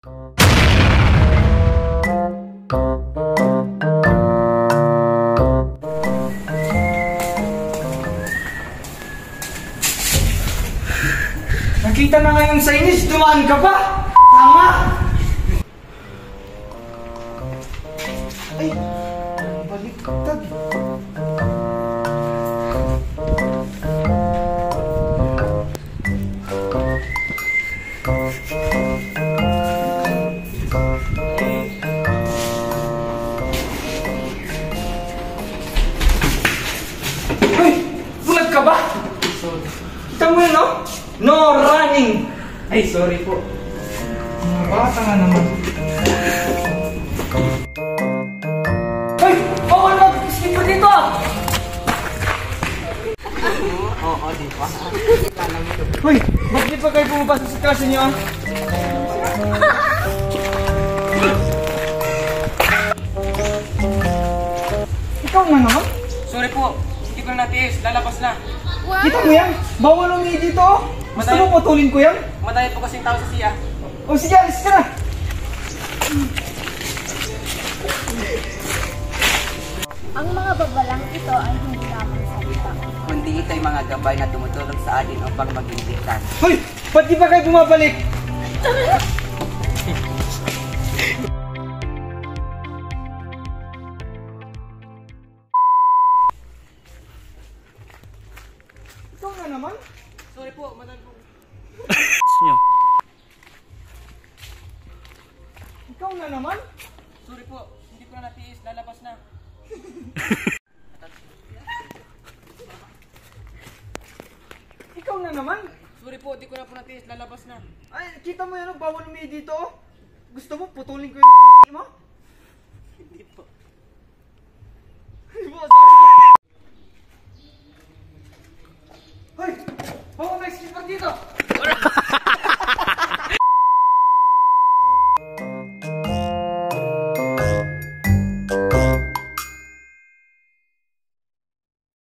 Nakita na nga yung signage, dumaan ka pa! Tama! Ay! Baliktad! Ay! Bulag ka ba? Kita mo yun, no? No running! Ay, sorry po. Bata nga naman. Ay! Bawal mag-skip pa dito! Oo, di pa. Hoy! Ba't di pa kayo pumapasok sa klase niyo, ah? Ikaw na naman? Sorry po. Hindi ko na natiis. Lalabas na. Kita mo yan? Bawal umihi dito, oh! Gusto mo putulin ko yan? Madaya po kasing tao sa siya. O sige, alis ka na! Ang mga babalang ito ay hindi lamang salita. Kundi ito'y mga gabay na tumutulong sa atin upang maging ligtas. Hoy! Ba't di ba kayo bumabalik? Ikaw na naman? Sorry po, madaya po. Ikaw na naman? Sorry po. Hindi ko na natiis. Lalabas na. Ikaw na naman? Sorry po. Hindi ko na po natiis. Lalabas na. Ay, kita mo yan, bawal umihi dito, oh. Gusto mo putulin ko yung titi mo? Hindi po. Ay, boss, sorry. Hoy! Bawal mag-skip dito!